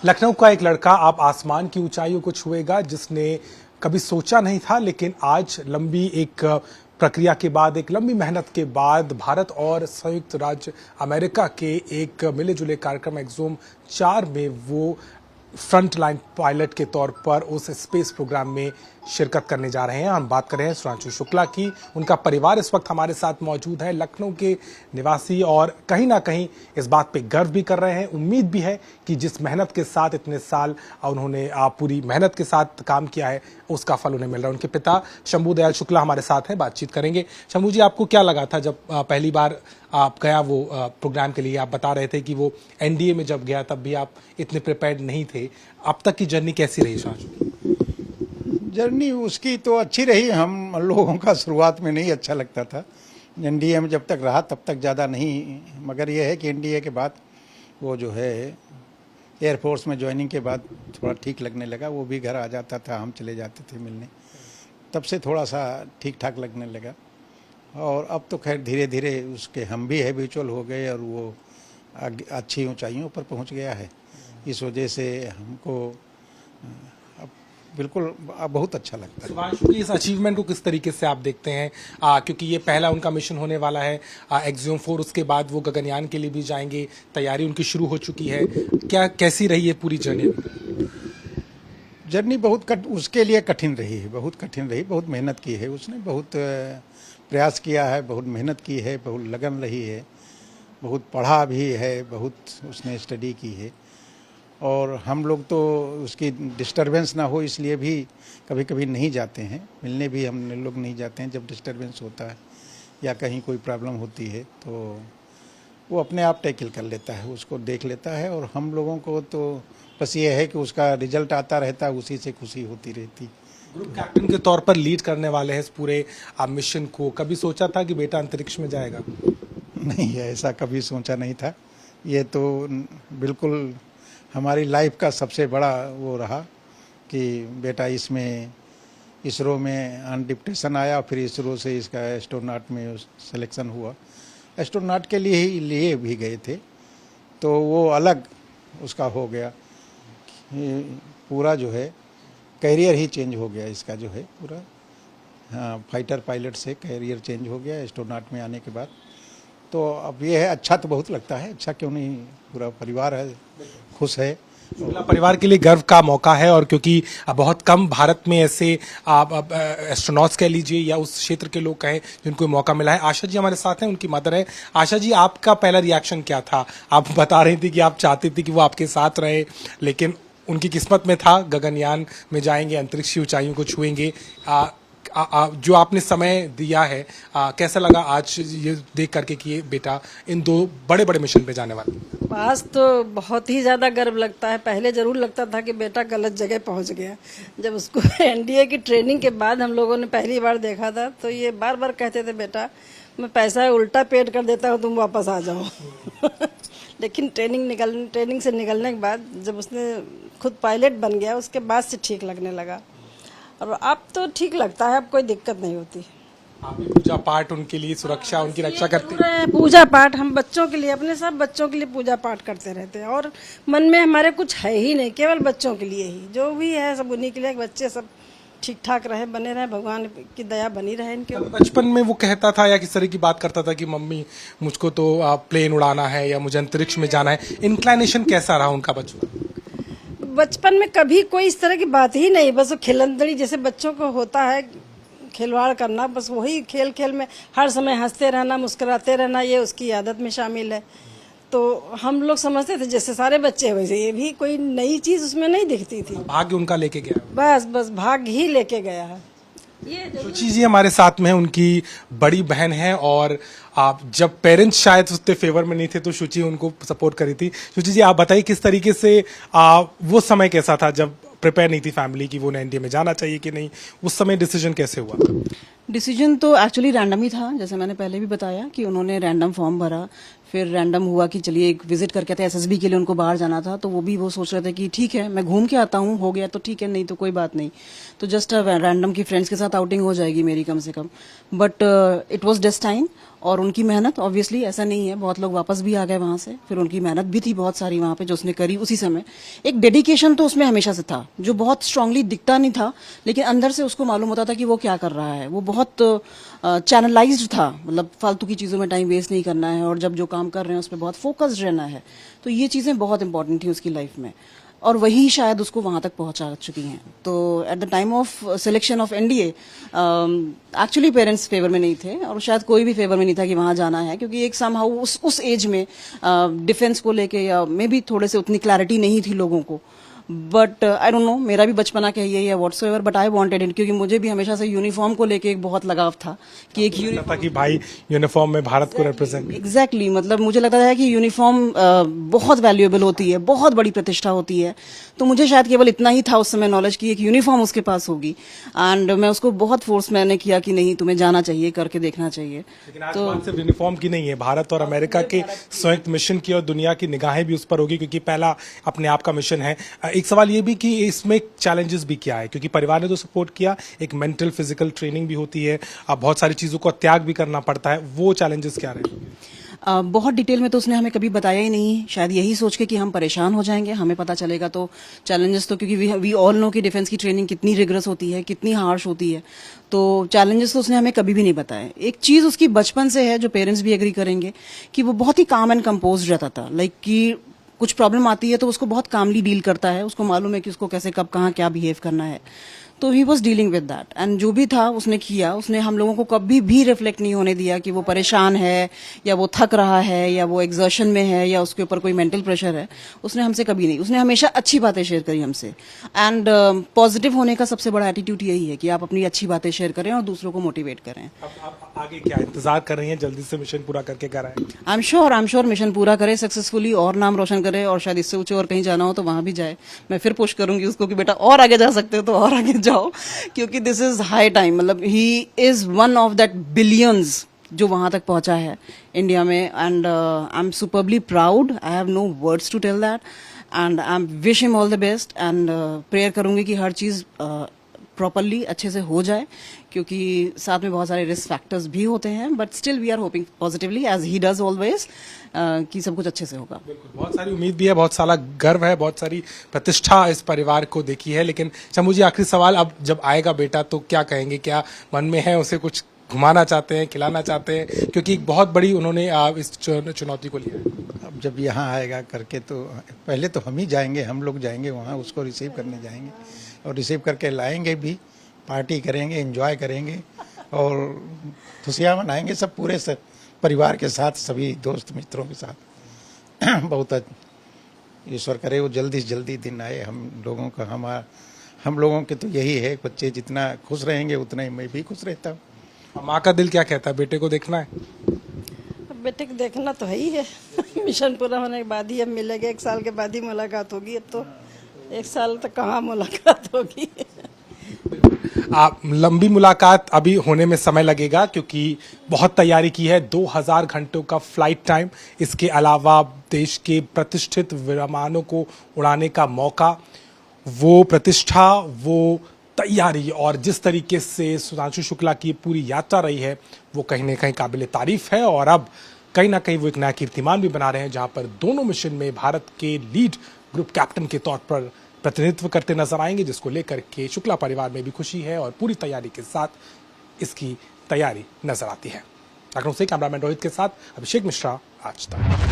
लखनऊ का एक लड़का अब आसमान की ऊंचाइयों को छुएगा, जिसने कभी सोचा नहीं था, लेकिन आज लंबी एक प्रक्रिया के बाद, एक लंबी मेहनत के बाद भारत और संयुक्त राज्य अमेरिका के एक मिले जुले कार्यक्रम एक्सोम 4 में वो फ्रंट लाइन पायलट के तौर पर उस स्पेस प्रोग्राम में शिरकत करने जा रहे हैं। हम बात कर रहे हैं सुधांशु शुक्ला की। उनका परिवार इस वक्त हमारे साथ मौजूद है, लखनऊ के निवासी, और कहीं ना कहीं इस बात पे गर्व भी कर रहे हैं। उम्मीद भी है कि जिस मेहनत के साथ इतने साल उन्होंने पूरी मेहनत के साथ काम किया है, उसका फल उन्हें मिल रहा है। उनके पिता शंभू दयाल शुक्ला हमारे साथ हैं, बातचीत करेंगे। शंभू जी, आपको क्या लगा था जब पहली बार आप गया वो प्रोग्राम के लिए? आप बता रहे थे कि वो एनडीए में जब गया तब भी आप इतने प्रिपेयर्ड नहीं थे। अब तक की जर्नी कैसी रही सुधांशु? जर्नी उसकी तो अच्छी रही। हम लोगों का शुरुआत में नहीं अच्छा लगता था, एनडीए में जब तक रहा तब तक ज़्यादा नहीं, मगर यह है कि एनडीए के बाद वो जो है एयरफोर्स में ज्वाइनिंग के बाद थोड़ा ठीक लगने लगा। वो भी घर आ जाता था, हम चले जाते थे मिलने, तब से थोड़ा सा ठीक ठाक लगने लगा। और अब तो खैर धीरे धीरे उसके हम भी हैबिचुअल हो गए और वो अच्छी ऊंचाइयों पर पहुंच गया है। इस वजह से हमको अब बिल्कुल बहुत अच्छा लगता है। सुधांशु की इस अचीवमेंट को किस तरीके से आप देखते हैं? क्योंकि ये पहला उनका मिशन होने वाला है एक्सोम 4, उसके बाद वो गगनयान के लिए भी जाएंगे, तैयारी उनकी शुरू हो चुकी है। क्या कैसी रही है पूरी जर्नी? जर्नी बहुत उसके लिए कठिन रही है, बहुत कठिन रही, बहुत मेहनत की है उसने, बहुत प्रयास किया है, बहुत मेहनत की है, बहुत लगन रही है, बहुत पढ़ा भी है, बहुत उसने स्टडी की है। और हम लोग तो उसकी डिस्टरबेंस ना हो इसलिए भी कभी कभी नहीं जाते हैं मिलने, भी हम लोग नहीं जाते हैं जब डिस्टरबेंस होता है या कहीं कोई प्रॉब्लम होती है, तो वो अपने आप टैकल कर लेता है, उसको देख लेता है। और हम लोगों को तो बस ये है कि उसका रिजल्ट आता रहता है, उसी से खुशी होती रहती। ग्रुप कैप्टन के तौर पर लीड करने वाले हैं इस पूरे मिशन को, कभी सोचा था कि बेटा अंतरिक्ष में जाएगा? नहीं, ऐसा कभी सोचा नहीं था। ये तो बिल्कुल हमारी लाइफ का सबसे बड़ा वो रहा कि बेटा इसमें इसरो में अनडिप्टेशन आया, फिर इसरो से इसका एस्ट्रोनॉट में सिलेक्शन हुआ। एस्ट्रोनॉट के लिए भी गए थे, तो वो अलग उसका हो गया, पूरा जो है कैरियर ही चेंज हो गया इसका, जो है पूरा। हाँ, फाइटर पायलट से कैरियर चेंज हो गया एस्ट्रोनॉट में आने के बाद। तो अब ये है, अच्छा तो बहुत लगता है, अच्छा क्यों नहीं, पूरा परिवार है खुश है। शुक्ला परिवार के लिए गर्व का मौका है, और क्योंकि बहुत कम भारत में ऐसे एस्ट्रोनॉट्स कह लीजिए या उस क्षेत्र के लोग कहें जिनको मौका मिला है। आशा जी हमारे साथ हैं, उनकी मदर है। आशा जी, आपका पहला रिएक्शन क्या था? आप बता रही थी कि आप चाहती थी कि वो आपके साथ रहे, लेकिन उनकी किस्मत में था गगनयान में जाएंगे, अंतरिक्ष की ऊंचाइयों को छुएंगे। जो आपने समय दिया है, कैसा लगा आज ये देख करके कि ये बेटा इन 2 बड़े बड़े मिशन पे जाने वाला? आज तो बहुत ही ज़्यादा गर्व लगता है। पहले ज़रूर लगता था कि बेटा गलत जगह पहुंच गया। जब उसको एनडीए की ट्रेनिंग के बाद हम लोगों ने पहली बार देखा था, तो ये बार बार कहते थे, बेटा मैं पैसा उल्टा पेड कर देता हूँ, तुम वापस आ जाओ। लेकिन ट्रेनिंग से निकलने के बाद जब उसने खुद पायलट बन गया, उसके बाद से ठीक लगने लगा। और अब तो ठीक लगता है, अब कोई दिक्कत नहीं होती। आप भी पूजा पाठ उनके लिए, सुरक्षा, उनकी रक्षा करते हैं? पूजा पाठ हम बच्चों के लिए, अपने सब बच्चों के लिए पूजा पाठ करते रहते हैं, और मन में हमारे कुछ है ही नहीं, केवल बच्चों के लिए ही जो भी है सब उन्हीं के लिए। बच्चे सब ठीक ठाक रहे, बने रहे, भगवान की दया बनी रहे इनके। बचपन में वो कहता था या किस तरह की बात करता था कि मम्मी मुझको तो प्लेन उड़ाना है या मुझे अंतरिक्ष में जाना है? इंक्लाइनेशन कैसा रहा उनका बचपन में कभी कोई इस तरह की बात ही नहीं, बस वो खिलंदड़ी जैसे बच्चों को होता है, खिलवाड़ करना, बस वही खेल खेल में हर समय हंसते रहना, मुस्कुराते रहना, ये उसकी आदत में शामिल है। तो हम लोग समझते थे जैसे सारे बच्चे वैसे ये भी, कोई नई चीज उसमें नहीं दिखती थी। भाग्य उनका लेके गया, बस भाग्य ही लेके गया है। ये शुचि जी हमारे साथ में, उनकी बड़ी बहन है, और आप जब पेरेंट्स शायद उसके फेवर में नहीं थे तो शुचि उनको सपोर्ट करी थी। शुचि जी, आप बताइए किस तरीके से वो समय कैसा था जब प्रिपेयर नहीं थी फैमिली कि वो एनडीए में जाना चाहिए कि नहीं? उस समय डिसीजन कैसे हुआ? डिसीजन तो एक्चुअली रैंडम ही था, जैसे मैंने पहले भी बताया कि उन्होंने रैंडम फॉर्म भरा, फिर रैंडम हुआ कि चलिए एक विजिट करके आते, एसएसबी के लिए उनको बाहर जाना था, तो वो भी वो सोच रहे थे कि ठीक है मैं घूम के आता हूँ, हो गया तो ठीक है, नहीं तो कोई बात नहीं, तो जस्ट रैंडम की फ्रेंड्स के साथ आउटिंग हो जाएगी मेरी कम से कम। बट इट वाज डेस्टाइन, और उनकी मेहनत ऑब्वियसली, ऐसा नहीं है, बहुत लोग वापस भी आ गए वहां से, फिर उनकी मेहनत भी थी बहुत सारी वहां पे जो उसने करी उसी समय। एक डेडिकेशन तो उसमें हमेशा से था जो बहुत स्ट्रांगली दिखता नहीं था, लेकिन अंदर से उसको मालूम होता था कि वो क्या कर रहा है। वो बहुत चैनलाइज्ड था, मतलब फालतू की चीजों में टाइम वेस्ट नहीं करना है और जब जो काम कर रहे हैं उस पर बहुत फोकस्ड रहना है। तो ये चीजें बहुत इंपॉर्टेंट थी उसकी लाइफ में, और वही शायद उसको वहां तक पहुंचा चुकी हैं। तो at the time of selection of NDA actually parents favour में नहीं थे, और शायद कोई भी फेवर में नहीं था कि वहां जाना है, क्योंकि एक समहाउ उस एज में डिफेंस को लेके या मे बी थोड़े से उतनी क्लैरिटी नहीं थी लोगों को। बट आई डोंट नो, मेरा भी बचपना का यही है whatsoever, but I wanted it, क्योंकि मुझे भी हमेशा से यूनिफॉर्म को लेके एक बहुत लगाव था कि एक लगता था कि भाई यूनिफॉर्म में भारत को रिप्रेजेंट। एग्जैक्टली मतलब मुझे लगता है कि यूनिफॉर्म बहुत वैल्यूएबल होती है, बहुत बड़ी प्रतिष्ठा होती है। तो मुझे शायद केवल इतना ही था उस समय नॉलेज की एक यूनिफॉर्म उसके पास होगी, एंड मैं उसको बहुत फोर्स मैंने किया कि नहीं तुम्हें जाना चाहिए, करके देखना चाहिए। लेकिन आज बात सिर्फ यूनिफॉर्म की नहीं है, भारत और अमेरिका के संयुक्त मिशन की और दुनिया की निगाहें भी उस पर होगी, क्योंकि पहला अपने आप का मिशन है। एक सवाल ये भी कि इसमें चैलेंजेस भी क्या है, क्योंकि परिवार ने तो सपोर्ट किया, एक मेंटल फिजिकल ट्रेनिंग भी होती है, अब बहुत सारी चीजों का त्याग भी करना पड़ता है, वो चैलेंजेस क्या रहे? बहुत डिटेल में तो उसने हमें कभी बताया ही नहीं, शायद यही सोच के कि हम परेशान हो जाएंगे, हमें पता चलेगा तो चैलेंजेस तो, क्योंकि वी ऑल नो कि डिफेंस की ट्रेनिंग कितनी रिगरस होती है, कितनी हार्श होती है, तो चैलेंजेस तो उसने हमें कभी भी नहीं बताए। एक चीज उसकी बचपन से है जो पेरेंट्स भी एग्री करेंगे कि वो बहुत ही काम एंड कंपोज रहता था, लाइक कि कुछ प्रॉब्लम आती है तो उसको बहुत कामली डील करता है, उसको मालूम है कि उसको कैसे कब कहाँ क्या बिहेव करना है। तो he was dealing with that, and जो भी था उसने किया, उसने हम लोगों को कभी भी रिफ्लेक्ट नहीं होने दिया कि वो परेशान है या वो थक रहा है या वो एग्जर्शन में है या उसके ऊपर कोई मेंटल प्रेशर है। उसने हमसे कभी नहीं, उसने हमेशा अच्छी बातें शेयर करी हमसे, एंड पॉजिटिव होने का सबसे बड़ा एटीट्यूड यही है कि आप अपनी अच्छी बातें शेयर करें और दूसरों को मोटिवेट करें। अब आगे क्या इंतजार कर रही हैं, जल्दी से मिशन पूरा करके कर आए? आई एम श्योर मिशन पूरा करे सक्सेसफुली और नाम रोशन करे, और शायद इससे ऊंचे और कहीं जाना हो तो वहां भी जाए। मैं फिर पुश करूंगी उसको कि बेटा और आगे जा सकते हो तो और आगे जाओ, क्योंकि दिस इज हाई टाइम। मतलब he is one of that billions जो वहां तक पहुंचा है इंडिया में, and I am superbly proud, I have no words to tell that, and I am wish him all the best, and prayer करूंगी कि हर चीज प्रॉपरली अच्छे से हो जाए, क्योंकि साथ में बहुत सारे रिस्क फैक्टर्स भी होते हैं, but still we are hoping positively as he does always कि सब कुछ अच्छे से होगा। बिल्कुल, बहुत सारी उम्मीद भी है, बहुत सारा गर्व है, बहुत सारी प्रतिष्ठा इस परिवार को देखी है। लेकिन शंभू जी, आखिरी सवाल, अब जब आएगा बेटा तो क्या कहेंगे, क्या मन में है, उसे कुछ घुमाना चाहते हैं, खिलाना चाहते हैं, क्योंकि एक बहुत बड़ी उन्होंने इस चुनौती को लिया है। अब जब यहाँ आएगा करके तो पहले तो हम ही जाएंगे, हम लोग जाएंगे वहाँ, उसको रिसीव करने जाएंगे और रिसीव करके लाएंगे भी, पार्टी करेंगे, एंजॉय करेंगे और खुशियाँ मनाएंगे सब पूरे परिवार के साथ, सभी दोस्त मित्रों के साथ। बहुत ईश्वर करे वो जल्दी से जल्दी दिन आए हम लोगों का। हम लोगों के तो यही है, बच्चे जितना खुश रहेंगे उतना ही मैं भी खुश रहता हूँ। माँ का दिल क्या कहता है, बेटे को देखना है? बेटे को देखना तो है ही है। मिशन पूरा होने के बाद ही अब मिलेंगे, 1 साल के बाद ही मुलाकात होगी। अब तो 1 साल तक कहाँ मुलाकात होगी। लंबी मुलाकात अभी होने में समय लगेगा, क्योंकि बहुत तैयारी की है, 2000 घंटों का फ्लाइट टाइम, इसके अलावा देश के प्रतिष्ठित विमानों को उड़ाने का मौका, वो प्रतिष्ठा, वो तैयारी, और जिस तरीके से सुधांशु शुक्ला की पूरी यात्रा रही है वो कहीं ना कहीं काबिल तारीफ है। और अब कहीं ना कहीं वो एक नया कीर्तिमान भी बना रहे हैं, जहां पर दोनों मिशन में भारत के लीड ग्रुप कैप्टन के तौर पर प्रतिनिधित्व करते नजर आएंगे, जिसको लेकर के शुक्ला परिवार में भी खुशी है और पूरी तैयारी के साथ इसकी तैयारी नजर आती है। लखनऊ से कैमरामैन रोहित के साथ अभिषेक मिश्रा, आज तक।